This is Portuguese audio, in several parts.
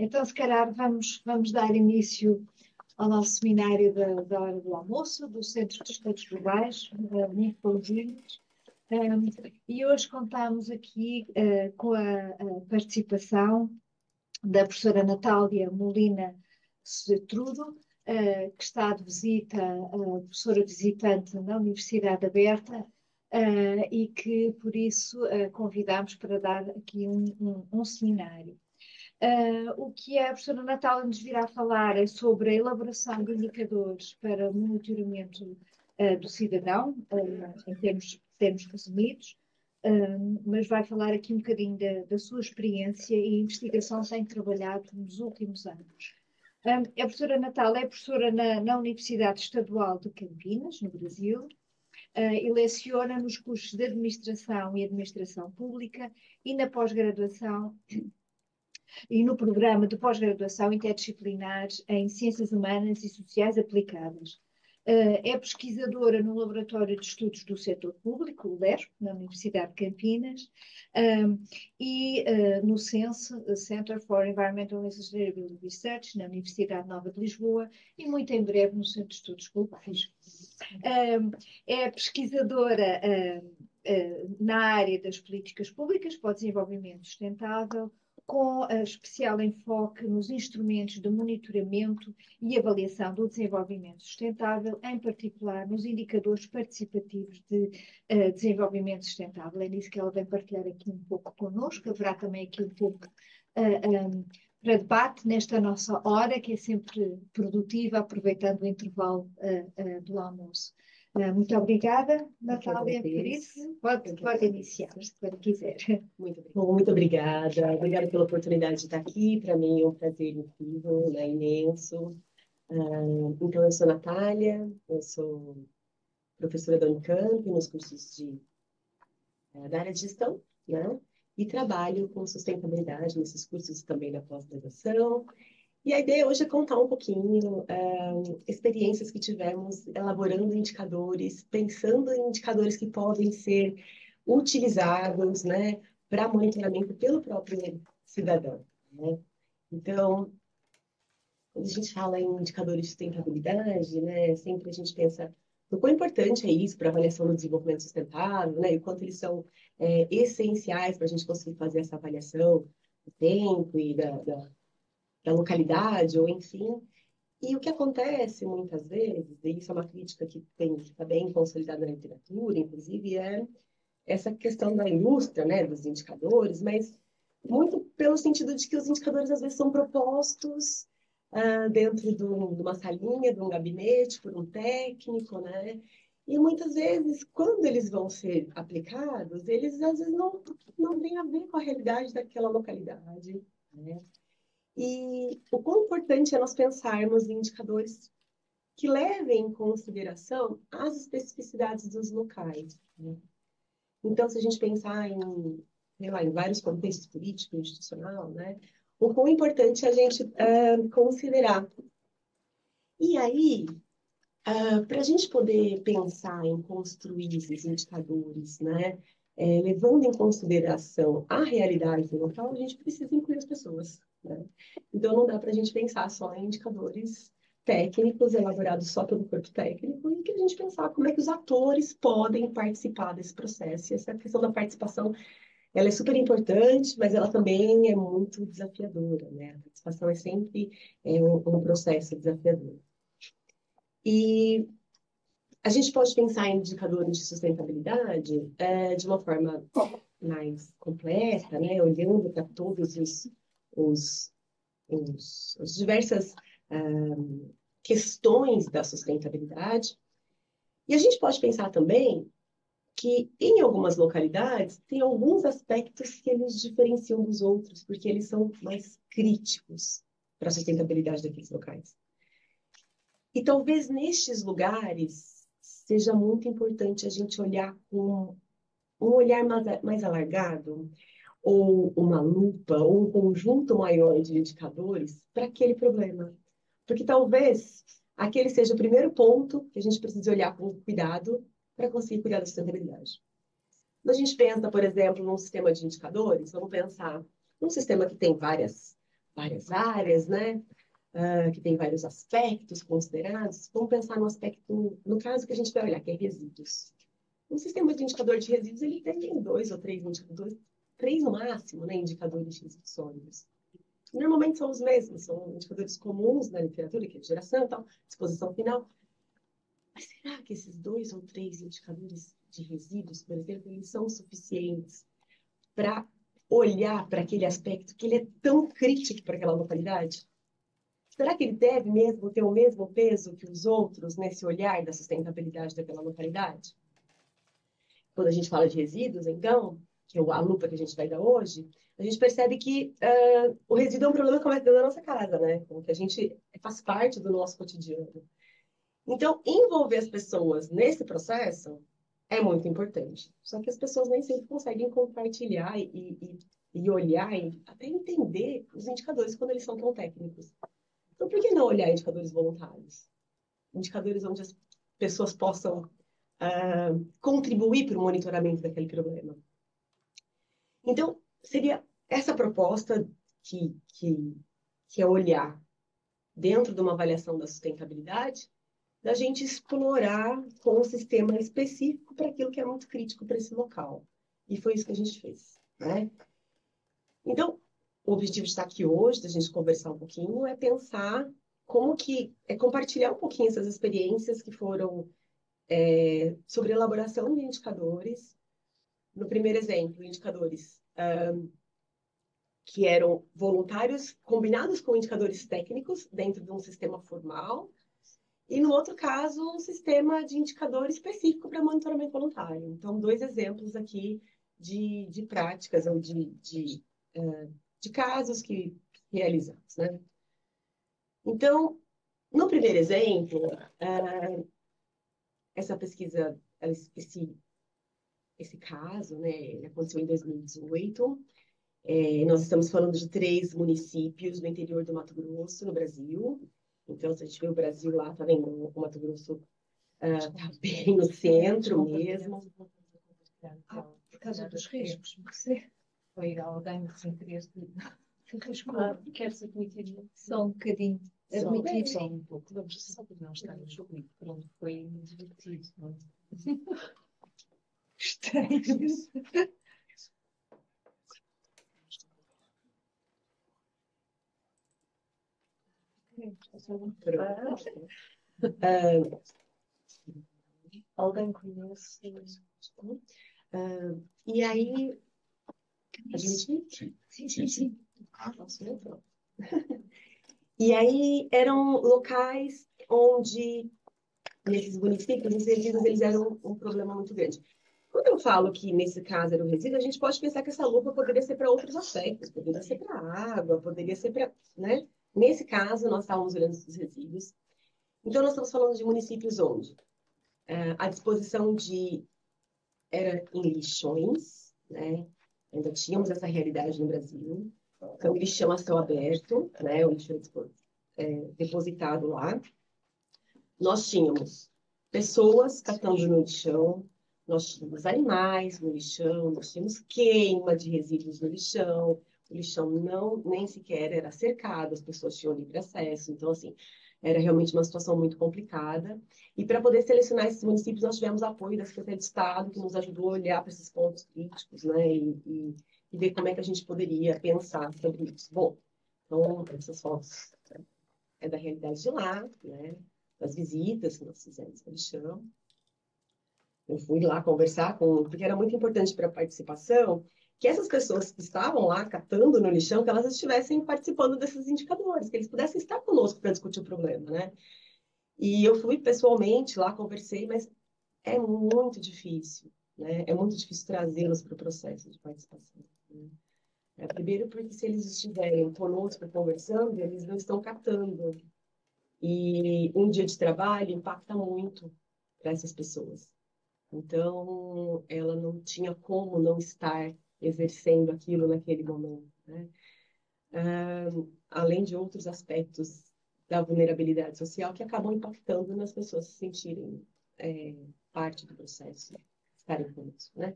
Então, se calhar, vamos dar início ao nosso seminário da hora do almoço, do Centro de Estudos Globais, muito bem-vindos. E hoje contamos aqui com a participação da professora Natália Molina Setrudo, que está de visita, professora visitante na Universidade Aberta, e que, por isso, convidamos para dar aqui um seminário. O que a professora Natália nos virá falar é sobre a elaboração de indicadores para o monitoramento do cidadão, em termos resumidos, mas vai falar aqui um bocadinho da sua experiência e investigação que tem trabalhado nos últimos anos. A professora Natália é professora na Universidade Estadual de Campinas, no Brasil, e leciona nos cursos de Administração e Administração Pública e na pós-graduação e no programa de pós-graduação interdisciplinar em Ciências Humanas e Sociais Aplicadas. É pesquisadora no Laboratório de Estudos do Setor Público, o LERP, na Universidade de Campinas, e no CENSE, Center for Environmental and Sustainability Research, na Universidade Nova de Lisboa, e muito em breve no Centro de Estudos Globais. É pesquisadora na área das políticas públicas para o desenvolvimento sustentável, com especial enfoque nos instrumentos de monitoramento e avaliação do desenvolvimento sustentável, em particular nos indicadores participativos de desenvolvimento sustentável. É nisso que ela vem partilhar aqui um pouco connosco. Haverá também aqui um pouco para debate nesta nossa hora, que é sempre produtiva, aproveitando o intervalo do almoço. Muito obrigada, Natália, por isso. Pode iniciar, quando quiser. Muito obrigada. Obrigada pela oportunidade de estar aqui. Para mim é um prazer incrível, né, imenso. Então, eu sou Natália, eu sou professora da Unicamp nos cursos da área de gestão, né? E trabalho com sustentabilidade nesses cursos também da pós-graduação. E a ideia hoje é contar um pouquinho experiências que tivemos elaborando indicadores, pensando em indicadores que podem ser utilizados, né, para monitoramento pelo próprio cidadão, né? Então, quando a gente fala em indicadores de sustentabilidade, né, sempre a gente pensa no quão importante é isso para a avaliação do desenvolvimento sustentável, né, e quanto eles são essenciais para a gente conseguir fazer essa avaliação do tempo e da localidade, ou enfim. E o que acontece muitas vezes, e isso é uma crítica que está bem consolidada na literatura, inclusive, é essa questão da indústria, né, dos indicadores, mas muito pelo sentido de que os indicadores às vezes são propostos dentro de uma salinha, de um gabinete, por um técnico, né? E muitas vezes, quando eles vão ser aplicados, eles às vezes não têm a ver com a realidade daquela localidade, né? E o quão importante é nós pensarmos em indicadores que levem em consideração as especificidades dos locais, né? Então, se a gente pensar sei lá, em vários contextos político, institucional, né? O quão importante é a gente considerar. E aí, para a gente poder pensar em construir esses indicadores, né? Levando em consideração a realidade do local, a gente precisa incluir as pessoas, né? Então, não dá para a gente pensar só em indicadores técnicos elaborados só pelo corpo técnico e que a gente pensar como é que os atores podem participar desse processo. E essa questão da participação, ela é super importante, mas ela também é muito desafiadora, né? A participação é sempre um processo desafiador. E a gente pode pensar em indicadores de sustentabilidade de uma forma mais completa, né? Olhando para todos as diversas questões da sustentabilidade. E a gente pode pensar também que, em algumas localidades, tem alguns aspectos que eles diferenciam dos outros, porque eles são mais críticos para a sustentabilidade daqueles locais. E talvez nestes lugares seja muito importante a gente olhar com um olhar mais alargado, ou uma lupa, ou um conjunto maior de indicadores para aquele problema. Porque talvez aquele seja o primeiro ponto que a gente precisa olhar com cuidado para conseguir cuidar da sustentabilidade. Quando a gente pensa, por exemplo, num sistema de indicadores, vamos pensar num sistema que tem várias várias áreas, né? Que tem vários aspectos considerados. Vamos pensar no aspecto, no caso que a gente vai olhar, que é resíduos. Um sistema de indicador de resíduos, ele tem 2 ou 3 indicadores, 3 no máximo, né, indicadores de resíduos sólidos. Normalmente são os mesmos, são indicadores comuns na literatura, que é geração e tal, disposição final. Mas será que esses 2 ou 3 indicadores de resíduos, por exemplo, eles são suficientes para olhar para aquele aspecto que ele é tão crítico para aquela localidade? Será que ele deve mesmo ter o mesmo peso que os outros nesse olhar da sustentabilidade daquela localidade? Quando a gente fala de resíduos, então, que é a lupa que a gente vai dar hoje, a gente percebe que o resíduo é um problema que começa dentro da nossa casa, né? Que a gente faz parte do nosso cotidiano. Então, envolver as pessoas nesse processo é muito importante. Só que as pessoas nem sempre conseguem compartilhar e olhar e até entender os indicadores quando eles são tão técnicos. Então, por que não olhar indicadores voluntários? Indicadores onde as pessoas possam contribuir para o monitoramento daquele problema. Então, seria essa proposta que é olhar dentro de uma avaliação da sustentabilidade, da gente explorar com um sistema específico para aquilo que é muito crítico para esse local. E foi isso que a gente fez, né? Então, o objetivo de estar aqui hoje, da gente conversar um pouquinho, é pensar como que é compartilhar um pouquinho essas experiências que foram sobre elaboração de indicadores. No primeiro exemplo, indicadores que eram voluntários combinados com indicadores técnicos dentro de um sistema formal, e no outro caso, um sistema de indicador específico para monitoramento voluntário. Então, 2 exemplos aqui de práticas ou de casos que realizamos, né? Então, no primeiro exemplo, essa pesquisa, esse caso, né, ele aconteceu em 2018. Nós estamos falando de 3 municípios do interior do Mato Grosso, no Brasil. Então, se a gente vê o Brasil lá, tá vendo? O Mato Grosso tá bem no centro mesmo. Por causa dos riscos, você Foi alguém que se interesse. arriscou Quer-se admitir? só um bocadinho. Admitir. Só um pouco. Vamos só para não estar comigo. Pronto, foi divertido. Não é? Estranho. Alguém conhece? E aí, a gente... Sim. E aí, eram locais onde, nesses municípios, os resíduos eles eram um problema muito grande. Quando eu falo que, nesse caso, era o resíduo, a gente pode pensar que essa lupa poderia ser para outros aspectos, poderia ser para água, poderia ser para... né? Nesse caso, nós estávamos olhando os resíduos. Então, nós estamos falando de municípios onde a disposição era em lixões, né? Ainda tínhamos essa realidade no Brasil. Então, lixão a céu aberto, né? O lixo depositado lá. Nós tínhamos pessoas catando no lixão, nós tínhamos animais no lixão, nós tínhamos queima de resíduos no lixão, o lixão nem sequer era cercado, as pessoas tinham livre acesso, então, assim, era realmente uma situação muito complicada. E para poder selecionar esses municípios, nós tivemos apoio da Secretaria de Estado, que nos ajudou a olhar para esses pontos críticos, né, e ver como é que a gente poderia pensar sobre isso. Bom, então, essas fotos é da realidade de lá, né, das visitas que nós fizemos no lixão. Eu fui lá conversar porque era muito importante para a participação, que essas pessoas que estavam lá catando no lixão, que elas estivessem participando desses indicadores, que eles pudessem estar conosco para discutir o problema, né? E eu fui pessoalmente lá, conversei, mas é muito difícil, né? É muito difícil trazê-los para o processo de participação, né? Primeiro porque se eles estiverem conosco conversando, eles não estão catando. E um dia de trabalho impacta muito para essas pessoas. Então, ela não tinha como não estar exercendo aquilo naquele momento, né? Além de outros aspectos da vulnerabilidade social que acabam impactando nas pessoas se sentirem parte do processo, estarem conosco, né?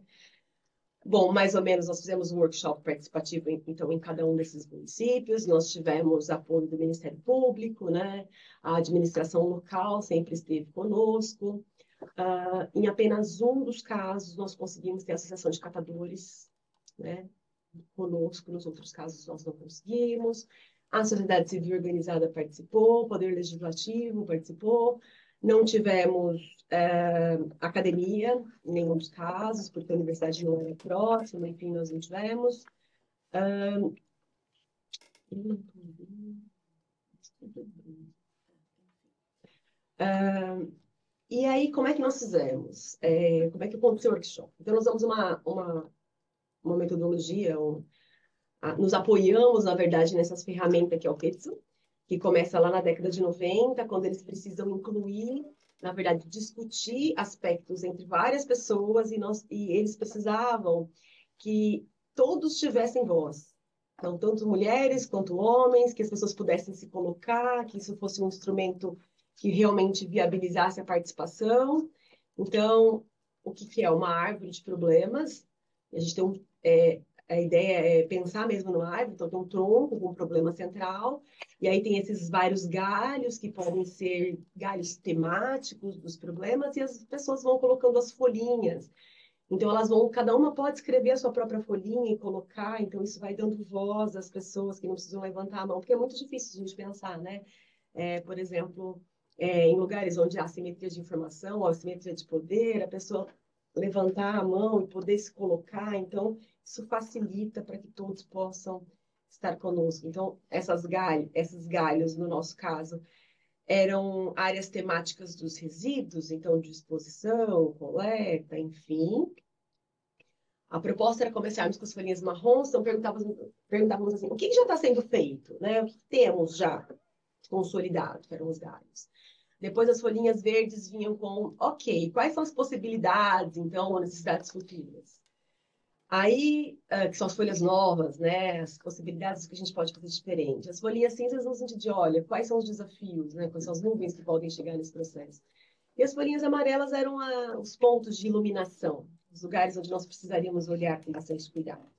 Bom, mais ou menos, nós fizemos um workshop participativo, então, em cada um desses municípios. Nós tivemos apoio do Ministério Público, né? A administração local sempre esteve conosco. Em apenas um dos casos, nós conseguimos ter a Associação de Catadores, né, conosco. Nos outros casos, nós não conseguimos. A sociedade civil organizada participou, o Poder Legislativo participou. Não tivemos academia, em nenhum dos casos, porque a universidade não era próxima, enfim, nós não tivemos. E aí, como é que nós fizemos? Como é que aconteceu o workshop? Então, nós usamos uma metodologia, nos apoiamos, na verdade, nessas ferramentas que é o Ketsu, que começa lá na década de 90, quando eles precisam incluir, na verdade, discutir aspectos entre várias pessoas, e eles precisavam que todos tivessem voz. Então, tanto mulheres quanto homens, que as pessoas pudessem se colocar, que isso fosse um instrumento que realmente viabilizasse a participação. Então, o que é? Uma árvore de problemas. A gente tem a ideia é pensar mesmo no árvore, então tem um tronco com um problema central, e aí tem esses vários galhos que podem ser galhos temáticos dos problemas, e as pessoas vão colocando as folhinhas. Então elas vão, cada uma pode escrever a sua própria folhinha e colocar, então isso vai dando voz às pessoas que não precisam levantar a mão, porque é muito difícil a gente pensar, né? Por exemplo, em lugares onde há assimetria de informação, ou assimetria de poder, a pessoa levantar a mão e poder se colocar, então isso facilita para que todos possam estar conosco. Então, esses galhos, no nosso caso, eram áreas temáticas dos resíduos, então disposição, coleta, enfim. A proposta era começarmos com as folhinhas marrons, então perguntávamos assim, o que já está sendo feito, né? O que temos já consolidado, que eram os galhos. Depois as folhinhas verdes vinham com, ok, quais são as possibilidades, então, ou necessidades futuras? Aí, que são as folhas novas, né? As possibilidades que a gente pode fazer diferente. As folhinhas cinzas no sentido de, olha, quais são os desafios, né? Quais são as nuvens que podem chegar nesse processo. E as folhinhas amarelas eram os pontos de iluminação, os lugares onde nós precisaríamos olhar com bastante cuidado.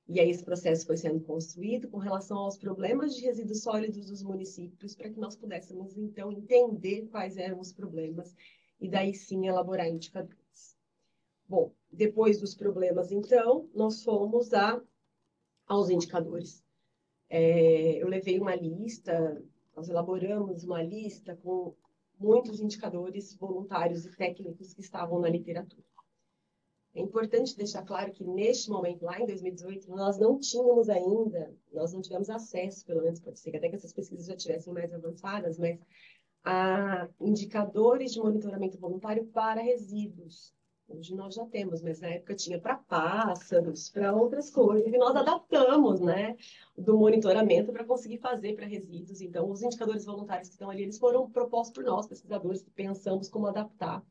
E aí esse processo foi sendo construído com relação aos problemas de resíduos sólidos dos municípios, para que nós pudéssemos, então, entender quais eram os problemas e daí sim elaborar indicadores. Bom, depois dos problemas, então, nós fomos aos indicadores. Eu levei uma lista, nós elaboramos uma lista com muitos indicadores voluntários e técnicos que estavam na literatura. É importante deixar claro que, neste momento, lá em 2018, nós não tivemos acesso, pelo menos pode ser que até que essas pesquisas já estivessem mais avançadas, mas a indicadores de monitoramento voluntário para resíduos. Hoje nós já temos, mas na época tinha para pássaros, para outras coisas, e nós adaptamos, né, do monitoramento para conseguir fazer para resíduos. Então, os indicadores voluntários que estão ali, eles foram propostos por nós, pesquisadores, que pensamos como adaptar,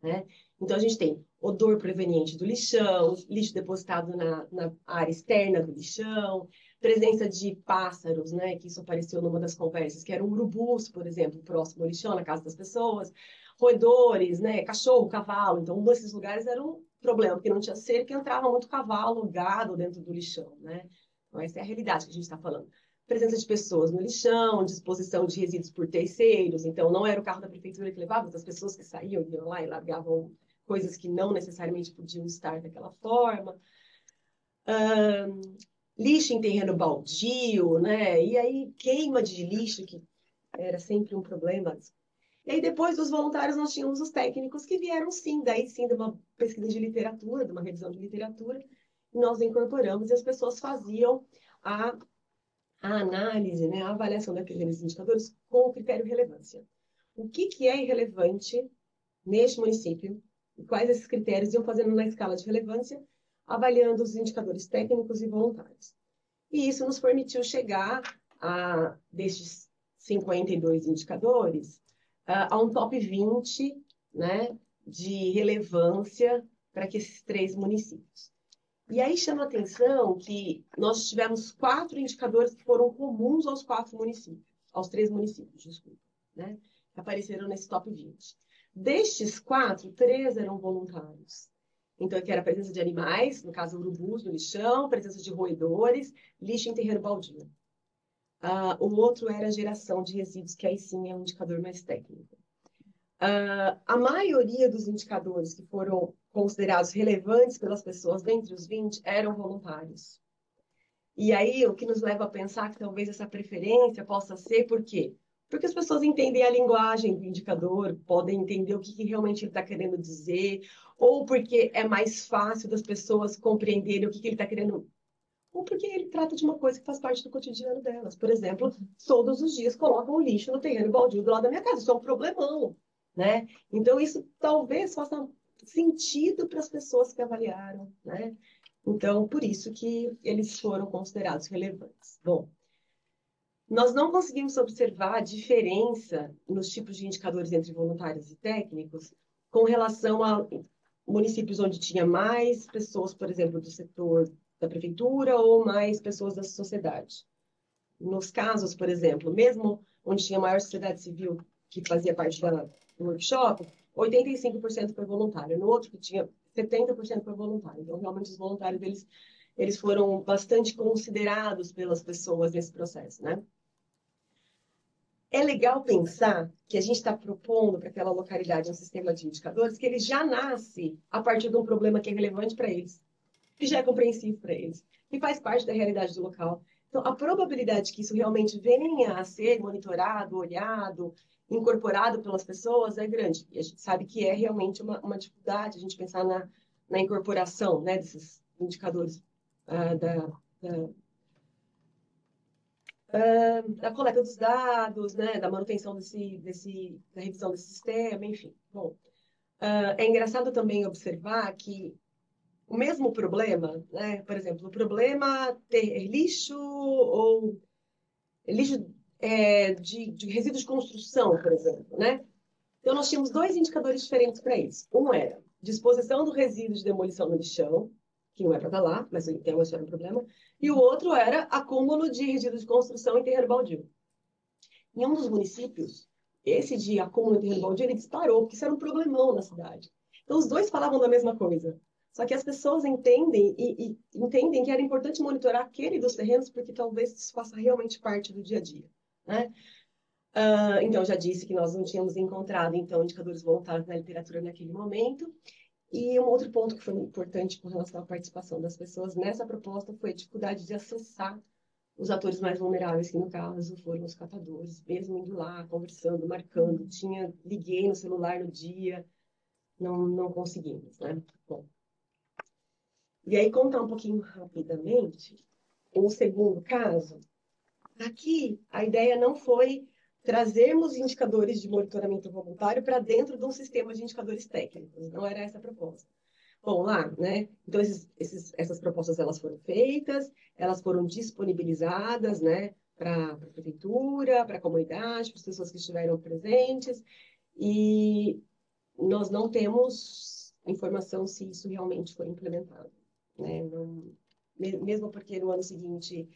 né? Então, a gente tem odor proveniente do lixão, lixo depositado na área externa do lixão, presença de pássaros, né, que isso apareceu numa das conversas, que eram urubus, por exemplo, próximo ao lixão, na casa das pessoas, roedores, né, cachorro, cavalo. Então, um desses lugares era um problema, porque não tinha cerca e entrava muito cavalo, gado dentro do lixão, né? Então, essa é a realidade que a gente está falando. Presença de pessoas no lixão, disposição de resíduos por terceiros. Então, não era o carro da prefeitura que levava, mas as pessoas que saíam, iam lá e largavam coisas que não necessariamente podiam estar daquela forma. Lixo em terreno baldio, né? E aí, queima de lixo, que era sempre um problema. E aí, depois dos voluntários, nós tínhamos os técnicos que vieram, sim, daí sim, de uma pesquisa de literatura, de uma revisão de literatura, e nós incorporamos, e as pessoas faziam a análise, né, a avaliação daqueles indicadores com o critério de relevância. O que é irrelevante neste município, e quais esses critérios iam fazendo na escala de relevância, avaliando os indicadores técnicos e voluntários. E isso nos permitiu chegar destes 52 indicadores, a um top 20, né, de relevância para esses 3 municípios. E aí chama a atenção que nós tivemos 4 indicadores que foram comuns aos 4 municípios, aos 3 municípios, desculpa, né, que apareceram nesse top 20. Destes 4, 3 eram voluntários. Então, que era a presença de animais, no caso, urubus no lixão, presença de roedores, lixo em terreno baldio. O outro era a geração de resíduos, que aí sim é um indicador mais técnico. A maioria dos indicadores que foram considerados relevantes pelas pessoas dentre os 20 eram voluntários. E aí, o que nos leva a pensar que talvez essa preferência possa ser por quê? Porque as pessoas entendem a linguagem do indicador, podem entender o que realmente ele está querendo dizer, ou porque é mais fácil das pessoas compreenderem o que ele está querendo, ou porque ele trata de uma coisa que faz parte do cotidiano delas. Por exemplo, todos os dias colocam o lixo no terreno baldio do lado da minha casa. Isso é um problemão, né? Então, isso talvez faça sentido para as pessoas que avaliaram, né? Então, por isso que eles foram considerados relevantes. Bom, nós não conseguimos observar a diferença nos tipos de indicadores entre voluntários e técnicos com relação a municípios onde tinha mais pessoas, por exemplo, do setor da prefeitura ou mais pessoas da sociedade. Nos casos, por exemplo, mesmo onde tinha maior sociedade civil que fazia parte do workshop, 85% foi voluntário. No outro que tinha 70% foi voluntário. Então, realmente, os voluntários, eles foram bastante considerados pelas pessoas nesse processo, né? É legal pensar que a gente está propondo para aquela localidade um sistema de indicadores que ele já nasce a partir de um problema que é relevante para eles, que já é compreensível para eles, que faz parte da realidade do local. Então, a probabilidade que isso realmente venha a ser monitorado, olhado, incorporado pelas pessoas é grande. E a gente sabe que é realmente uma dificuldade a gente pensar na incorporação, né, desses indicadores da coleta dos dados, né, da manutenção da revisão desse sistema, enfim. Bom, é engraçado também observar que o mesmo problema, né, por exemplo, o problema ter lixo ou lixo de resíduos de construção, por exemplo, né? Então, nós tínhamos dois indicadores diferentes para isso. Um era disposição do resíduo de demolição no lixão, que não é para estar lá, mas então esse era um problema. E o outro era acúmulo de resíduos de construção em terreno baldio. Em um dos municípios, esse de acúmulo em terreno baldio, ele disparou, porque isso era um problemão na cidade. Então, os dois falavam da mesma coisa. Só que as pessoas entendem e entendem que era importante monitorar aquele dos terrenos, porque talvez isso faça realmente parte do dia a dia, né? Então, já disse que nós não tínhamos encontrado, então, indicadores voluntários na literatura naquele momento. E um outro ponto que foi importante com relação à participação das pessoas nessa proposta foi a dificuldade de acessar os atores mais vulneráveis, que no caso foram os catadores, mesmo indo lá, conversando, marcando, liguei no celular no dia, não conseguimos, né? Bom, e aí contar um pouquinho rapidamente o segundo caso. Aqui, a ideia não foi trazermos indicadores de monitoramento voluntário para dentro de um sistema de indicadores técnicos, não era essa a proposta. Bom, lá, né? Então, essas propostas, elas foram feitas, elas foram disponibilizadas, né? Para a prefeitura, para a comunidade, para as pessoas que estiveram presentes, e nós não temos informação se isso realmente foi implementado, né? Mesmo porque no ano seguinte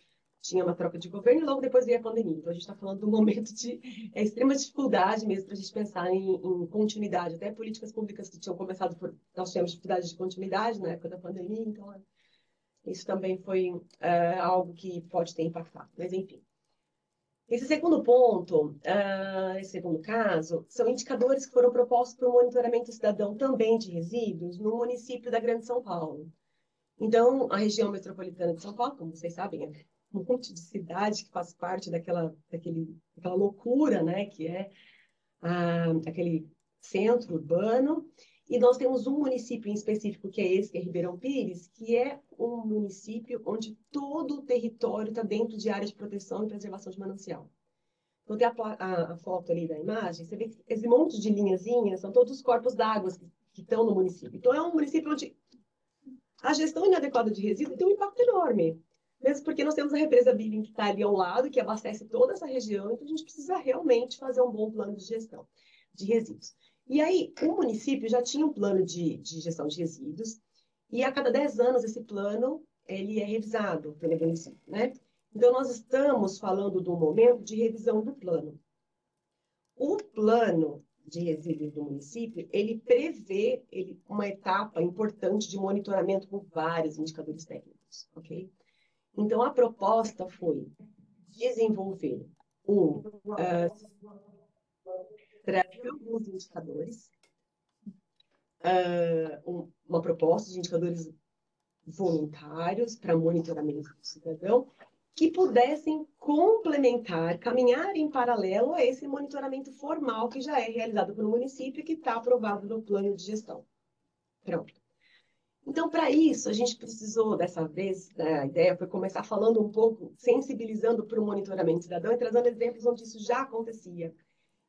tinha uma troca de governo e logo depois veio a pandemia. Então, a gente está falando de um momento de extrema dificuldade mesmo para a gente pensar em continuidade. Até políticas públicas que tinham começado nós tivemos dificuldade de continuidade na época da pandemia, então isso também foi algo que pode ter impactado. Mas, enfim. Esse segundo ponto, esse segundo caso, são indicadores que foram propostos para o monitoramento cidadão também de resíduos no município da Grande São Paulo. Então, a região metropolitana de São Paulo, como vocês sabem, é um monte de cidade que faz parte daquela loucura, né, que é aquele centro urbano. E nós temos um município em específico, que é esse, que é Ribeirão Pires, que é um município onde todo o território está dentro de área de proteção e preservação de manancial. Então, tem a foto ali da imagem, você vê que esse monte de linhazinhas são todos os corpos d'água que estão no município. Então, é um município onde a gestão inadequada de resíduos tem um impacto enorme. Mesmo porque nós temos a represa Billing que está ali ao lado, que abastece toda essa região, então a gente precisa realmente fazer um bom plano de gestão de resíduos. E aí, o município já tinha um plano de gestão de resíduos, e a cada 10 anos esse plano ele é revisado pelo município, né? Então, nós estamos falando do momento de revisão do plano. O plano de Resíduos do município, ele prevê uma etapa importante de monitoramento com vários indicadores técnicos, ok? Então, a proposta foi desenvolver trazer alguns indicadores, uma proposta de indicadores voluntários para monitoramento do cidadão, que pudessem complementar, caminhar em paralelo a esse monitoramento formal que já é realizado pelo município e que está aprovado no plano de gestão. Pronto. Então, para isso, a gente precisou, dessa vez, a ideia foi começar falando um pouco, sensibilizando para o monitoramento cidadão e trazendo exemplos onde isso já acontecia.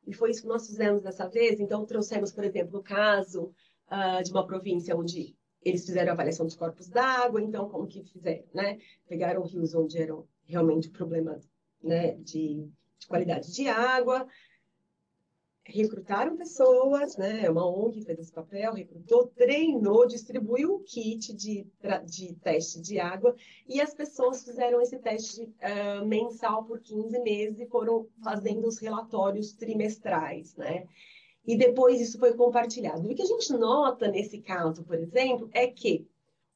E foi isso que nós fizemos dessa vez. Então, trouxemos, por exemplo, o caso de uma província onde eles fizeram a avaliação dos corpos d'água. Então, como que fizeram, né? Pegaram rios onde eram realmente problema, né, de qualidade de água, recrutaram pessoas, né? Uma ONG fez esse papel, recrutou, treinou, distribuiu o kit de teste de água e as pessoas fizeram esse teste mensal por 15 meses e foram fazendo os relatórios trimestrais, né? E depois isso foi compartilhado. E o que a gente nota nesse caso, por exemplo, é que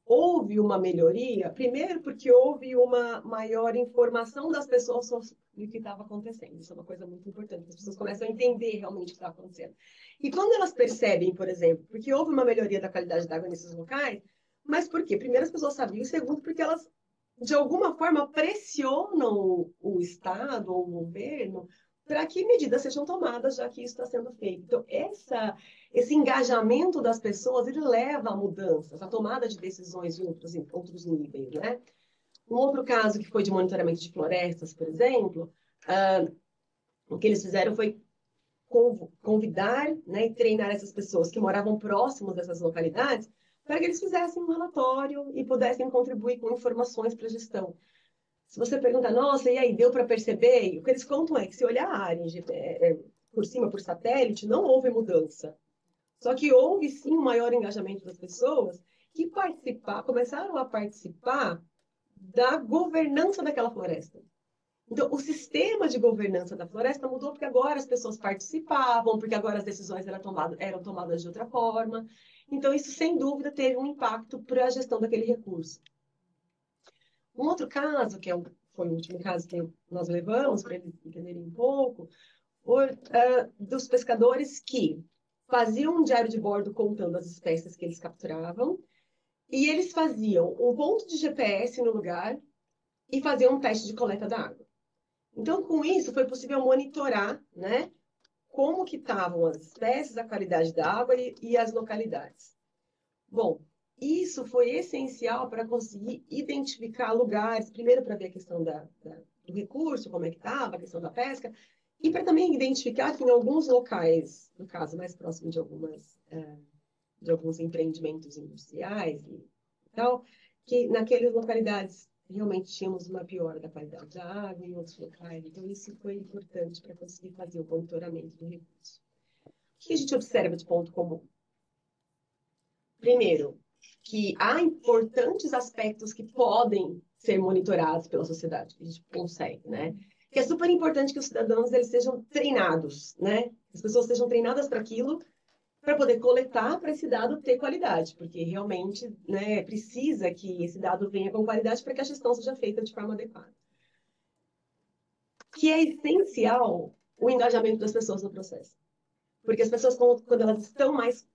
houve uma melhoria, primeiro porque houve uma maior informação das pessoas sobre o que estava acontecendo. Isso é uma coisa muito importante, as pessoas começam a entender realmente o que está acontecendo. E quando elas percebem, por exemplo, porque houve uma melhoria da qualidade da água nesses locais, mas por quê? Primeiro, as pessoas sabiam, e segundo, porque elas, de alguma forma, pressionam o Estado ou o governo para que medidas sejam tomadas, já que isso está sendo feito. Então, esse engajamento das pessoas, ele leva a mudanças, a tomada de decisões em outros níveis, né? Um outro caso que foi de monitoramento de florestas, por exemplo, o que eles fizeram foi convidar, né, e treinar essas pessoas que moravam próximos dessas localidades para que eles fizessem um relatório e pudessem contribuir com informações para a gestão. Se você pergunta, nossa, e aí, deu para perceber? O que eles contam é que se olhar a área por cima, por satélite, não houve mudança. Só que houve, sim, um maior engajamento das pessoas que começaram a participar da governança daquela floresta. Então, o sistema de governança da floresta mudou porque agora as pessoas participavam, porque agora as decisões eram tomadas de outra forma. Então, isso, sem dúvida, teve um impacto para a gestão daquele recurso. Um outro caso, foi o último caso que nós levamos, para eles entenderem um pouco, dos pescadores que faziam um diário de bordo contando as espécies que eles capturavam, e eles faziam um ponto de GPS no lugar e faziam um teste de coleta da água. Então, com isso, foi possível monitorar, né, como que estavam as espécies, a qualidade da água e as localidades. Bom, isso foi essencial para conseguir identificar lugares, primeiro para ver a questão do recurso, como é que estava, a questão da pesca, e para também identificar que em alguns locais, no caso mais próximo de alguns empreendimentos industriais e tal, que naquelas localidades realmente tínhamos uma piora da qualidade da água em outros locais. Então, isso foi importante para conseguir fazer o monitoramento do recurso. O que a gente observa de ponto comum? Primeiro, que há importantes aspectos que podem ser monitorados pela sociedade, que a gente consegue, né? Que é super importante que os cidadãos eles sejam treinados, né? As pessoas sejam treinadas para aquilo, para poder coletar para esse dado ter qualidade, porque realmente, né, precisa que esse dado venha com qualidade para que a gestão seja feita de forma adequada. Que é essencial o engajamento das pessoas no processo. Porque as pessoas, quando elas estão mais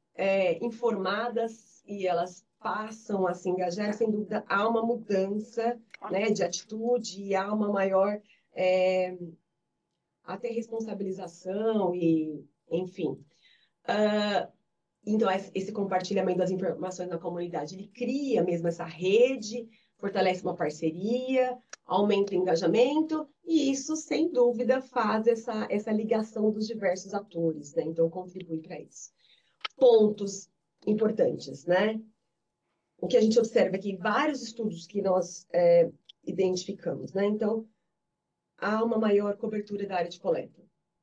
informadas e elas passam a se engajar, sem dúvida, há uma mudança, né, de atitude e há uma maior até responsabilização e, enfim. Então, esse compartilhamento das informações na comunidade, ele cria mesmo essa rede, fortalece uma parceria, aumenta o engajamento, e isso, sem dúvida, faz essa ligação dos diversos atores, né? Então, contribui para isso. Pontos importantes, né? O que a gente observa aqui, vários estudos que nós identificamos, né? Então, há uma maior cobertura da área de coleta.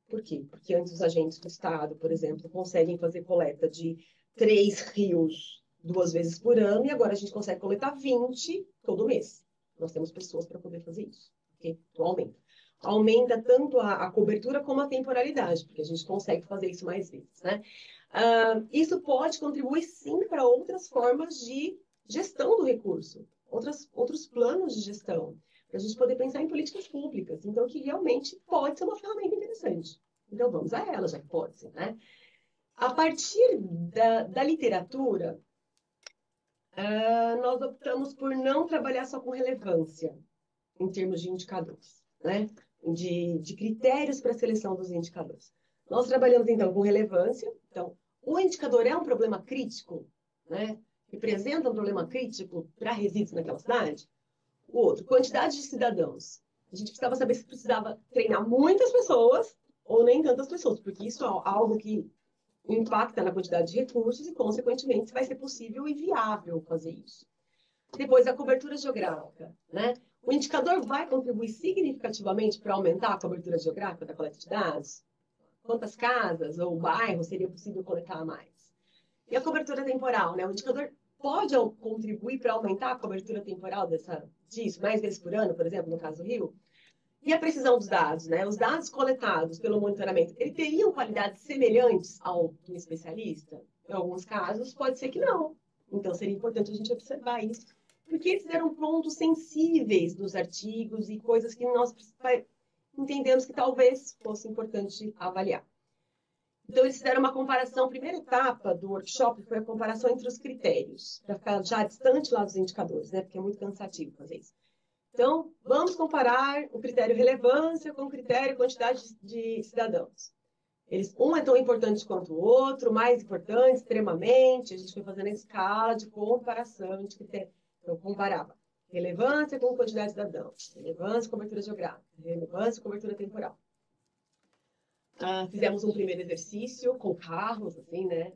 Por quê? Porque antes os agentes do Estado, por exemplo, conseguem fazer coleta de 3 rios 2 vezes por ano, e agora a gente consegue coletar 20 todo mês. Nós temos pessoas para poder fazer isso. porque aumenta. Aumenta tanto a cobertura como a temporalidade, porque a gente consegue fazer isso mais vezes, né? Isso pode contribuir, sim, para outras formas de gestão do recurso, outros planos de gestão, para a gente poder pensar em políticas públicas. Então, que realmente pode ser uma ferramenta interessante. Então, vamos a ela, já que pode ser, né? A partir da literatura, nós optamos por não trabalhar só com relevância, em termos de indicadores, né? De critérios para a seleção dos indicadores. Nós trabalhamos, então, com relevância. Então, o indicador é um problema crítico, né? Representa um problema crítico para resíduos naquela cidade? O outro, quantidade de cidadãos. A gente precisava saber se precisava treinar muitas pessoas ou nem tantas pessoas, porque isso é algo que impacta na quantidade de recursos e, consequentemente, se vai ser possível e viável fazer isso. Depois, a cobertura geográfica, né? O indicador vai contribuir significativamente para aumentar a cobertura geográfica da coleta de dados? Quantas casas ou bairros seria possível coletar mais? E a cobertura temporal, né? O indicador pode contribuir para aumentar a cobertura temporal disso, mais vezes por ano, por exemplo, no caso do Rio? E a precisão dos dados, né? Os dados coletados pelo monitoramento, eles teriam qualidades semelhantes ao do especialista? Em alguns casos, pode ser que não. Então, seria importante a gente observar isso, porque eles eram pontos sensíveis dos artigos e coisas que nós entendemos que talvez fosse importante avaliar. Então, eles fizeram uma comparação. A primeira etapa do workshop foi a comparação entre os critérios, para ficar já distante lá dos indicadores, né? Porque é muito cansativo fazer isso. Então, vamos comparar o critério relevância com o critério quantidade de cidadãos. Um é tão importante quanto o outro, mais importante, extremamente. A gente foi fazendo a escala de comparação de critérios. Então, comparava relevância com quantidade de cidadãos, relevância com cobertura geográfica, relevância com cobertura temporal. Fizemos um primeiro exercício com carros, assim, né?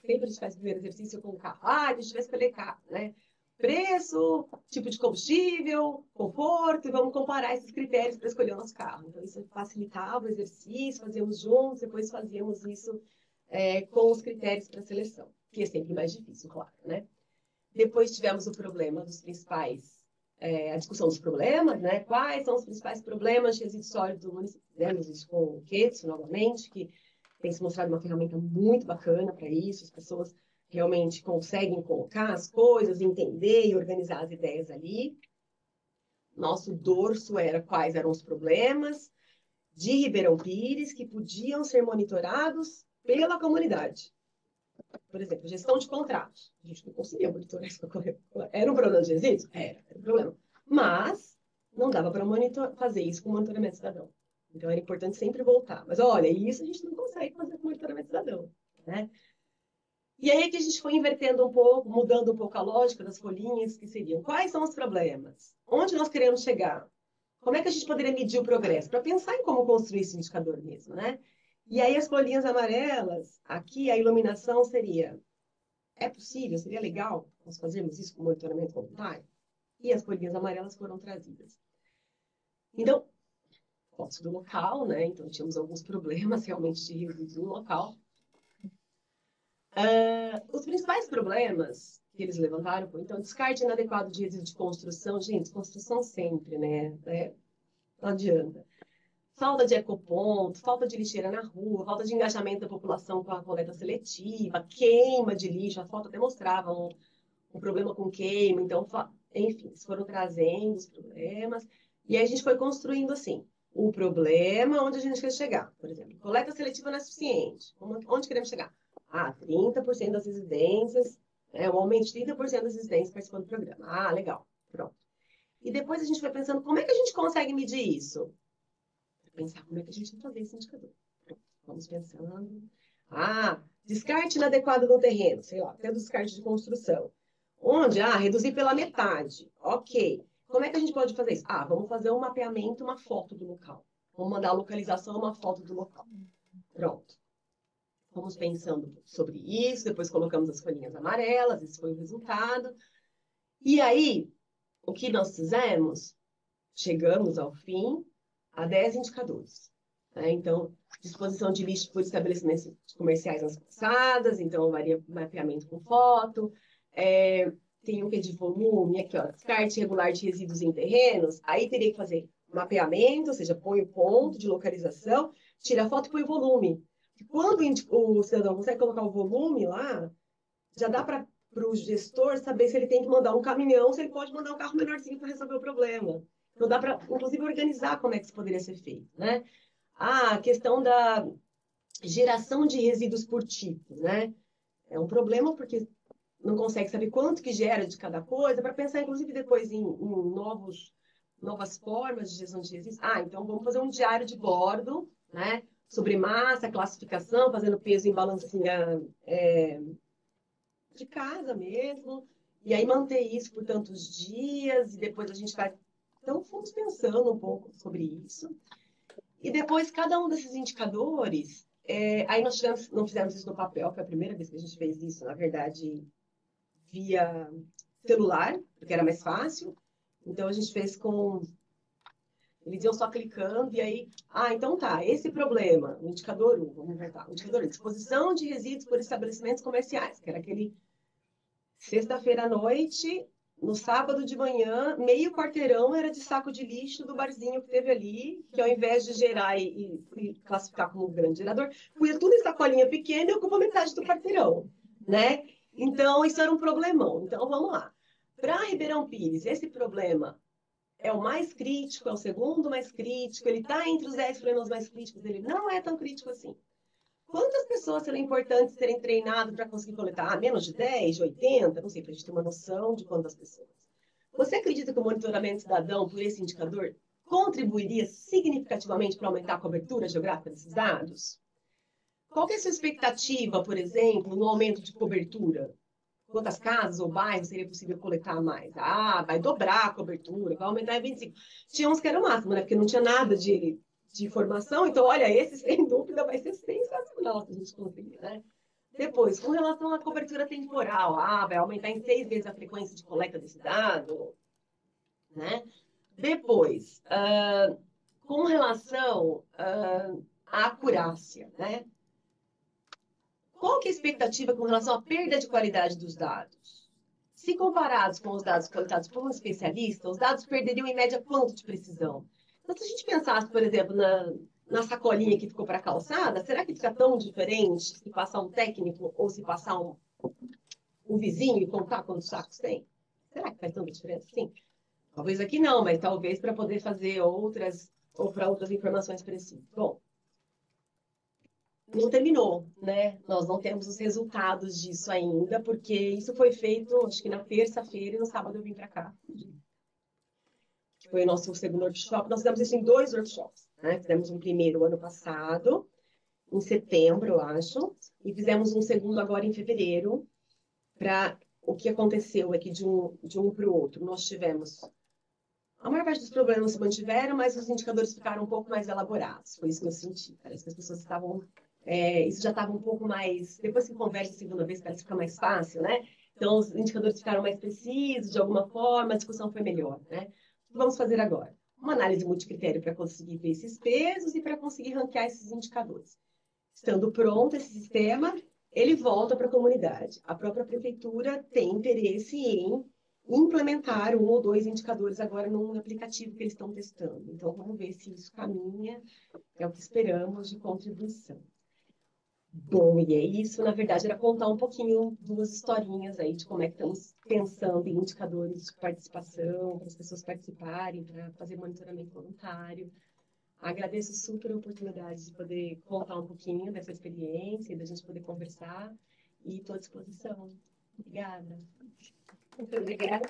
Sempre a gente faz o primeiro exercício com carro. A gente vai escolher carro, né? Preço, tipo de combustível, conforto, e vamos comparar esses critérios para escolher o nosso carro. Então, isso facilitava o exercício, fazíamos juntos, depois fazíamos isso com os critérios para seleção, que é sempre mais difícil, claro, né? Depois tivemos o problema dos principais, a discussão dos problemas, né? Quais são os principais problemas de resíduos sólidos do município? Fizemos isso com o Ketsu, novamente, que tem se mostrado uma ferramenta muito bacana para isso, as pessoas realmente conseguem colocar as coisas, entender e organizar as ideias ali. Nosso dorso era quais eram os problemas de Ribeirão Pires que podiam ser monitorados pela comunidade. Por exemplo, gestão de contratos. A gente não conseguia monitorar isso. Era um problema de resíduos? Era um problema. Mas não dava para fazer isso com monitoramento cidadão. Então era importante sempre voltar. Mas olha, isso a gente não consegue fazer com monitoramento cidadão, né? E aí é que a gente foi invertendo um pouco, mudando um pouco a lógica das folhinhas, que seriam quais são os problemas? Onde nós queremos chegar? Como é que a gente poderia medir o progresso? Para pensar em como construir esse indicador mesmo, né? E aí as folhinhas amarelas, aqui a iluminação seria, é possível, seria legal nós fazermos isso com monitoramento voluntário? E as folhinhas amarelas foram trazidas. Então, fotos do local, né? Então tínhamos alguns problemas realmente de resíduos no local. Os principais problemas que eles levantaram foi, então, descarte inadequado de resíduos de construção. Gente, construção sempre, né? Não adianta. Falta de ecoponto, falta de lixeira na rua, falta de engajamento da população com a coleta seletiva, queima de lixo, a foto até mostrava um problema com queima, então, enfim, eles foram trazendo os problemas, e aí a gente foi construindo, assim, o problema onde a gente quer chegar. Por exemplo, coleta seletiva não é suficiente. Onde queremos chegar? 30% das residências, o aumento de 30% das residências participando do programa. Legal, pronto. E depois a gente foi pensando, como é que a gente consegue medir isso? Pensar como é que a gente vai fazer esse indicador. Vamos pensando. Descarte inadequado no terreno, sei lá, até do descarte de construção. Onde? Reduzir pela metade. Ok. Como é que a gente pode fazer isso? Vamos fazer um mapeamento, uma foto do local. Vamos mandar a localização, uma foto do local. Pronto. Fomos pensando sobre isso, depois colocamos as folhinhas amarelas, esse foi o resultado. E aí, o que nós fizemos? Chegamos ao fim a 10 indicadores. Né? Então, disposição de lixo por estabelecimentos comerciais nas calçadas, então varia mapeamento com foto, tem um que é de volume, aqui, ó, descarte irregular de resíduos em terrenos, aí teria que fazer mapeamento, ou seja, põe o ponto de localização, tira a foto e põe o volume. E quando o cidadão consegue colocar o volume lá, já dá para o gestor saber se ele tem que mandar um caminhão, se ele pode mandar um carro menorzinho para resolver o problema. Então dá para, inclusive, organizar como é que isso poderia ser feito, né? Ah, a questão da geração de resíduos por tipo, né? É um problema porque não consegue saber quanto que gera de cada coisa, para pensar, inclusive, depois em novas formas de gestão de resíduos. Ah, então vamos fazer um diário de bordo, né? Sobre massa, classificação, fazendo peso em balancinha de casa mesmo, e aí manter isso por tantos dias, e depois a gente vai. Então, fomos pensando um pouco sobre isso. E depois, cada um desses indicadores, aí nós não fizemos isso no papel, foi a primeira vez que a gente fez isso, na verdade, via celular, porque era mais fácil. Então, a gente fez com. Eles iam só clicando, e aí, então tá, esse problema, o indicador 1, vamos ver, tá, o indicador 1, disposição de resíduos por estabelecimentos comerciais, que era aquele sexta-feira à noite, no sábado de manhã, meio quarteirão era de saco de lixo do barzinho que teve ali, que ao invés de gerar e classificar como um grande gerador, punha tudo em sacolinha pequena e ocupa metade do quarteirão, né? Então, isso era um problemão. Então, vamos lá. Para Ribeirão Pires, esse problema é o mais crítico, é o segundo mais crítico, ele está entre os 10 problemas mais críticos, ele não é tão crítico assim. Quantas pessoas serão importantes serem treinadas para conseguir coletar? Menos de 10, de 80? Não sei, para a gente ter uma noção de quantas pessoas. Você acredita que o monitoramento cidadão por esse indicador contribuiria significativamente para aumentar a cobertura geográfica desses dados? Qual que é a sua expectativa, por exemplo, no aumento de cobertura? Quantas casas ou bairros seria possível coletar mais? Vai dobrar a cobertura, vai aumentar em 25. Tinha uns que era o máximo, né? Porque não tinha nada de informação. Então, olha, esse sem dúvida vai ser sensacional se a gente conseguir, né? Depois, com relação à cobertura temporal, vai aumentar em 6 vezes a frequência de coleta desse dado, né? Depois, com relação à acurácia, né? Qual que é a expectativa com relação à perda de qualidade dos dados? Se comparados com os dados coletados por um especialista, os dados perderiam em média quanto de precisão? Então, se a gente pensasse, por exemplo, na sacolinha que ficou para a calçada, será que fica tão diferente se passar um técnico ou se passar um vizinho e contar quantos sacos tem? Será que faz tanta diferença? Sim. Talvez aqui não, mas talvez para poder fazer outras ou para outras informações precisas. Bom, não terminou, né? Nós não temos os resultados disso ainda, porque isso foi feito, acho que na terça-feira e no sábado eu vim para cá. Que foi o nosso segundo workshop. Nós fizemos isso em 2 workshops, né? Fizemos um primeiro ano passado, em setembro, eu acho, e fizemos um segundo agora em fevereiro, para o que aconteceu aqui de um para o outro. Nós tivemos. A maior parte dos problemas se mantiveram, mas os indicadores ficaram um pouco mais elaborados. Foi isso que eu senti. Parece que as pessoas estavam. Isso já estava um pouco mais. Depois que conversa a segunda vez, parece que fica mais fácil, né? Então, os indicadores ficaram mais precisos, de alguma forma, a discussão foi melhor, né? O que vamos fazer agora? Uma análise multicritério para conseguir ver esses pesos e para conseguir ranquear esses indicadores. Estando pronto esse sistema, ele volta para a comunidade. A própria prefeitura tem interesse em implementar 1 ou 2 indicadores agora num aplicativo que eles estão testando. Então, vamos ver se isso caminha, é o que esperamos de contribuição. Bom, e é isso, na verdade, era contar um pouquinho, 2 historinhas aí de como é que estamos pensando em indicadores de participação, para as pessoas participarem, para fazer monitoramento voluntário. Agradeço super a oportunidade de poder contar um pouquinho dessa experiência, da gente poder conversar, e estou à disposição. Obrigada. Muito obrigada.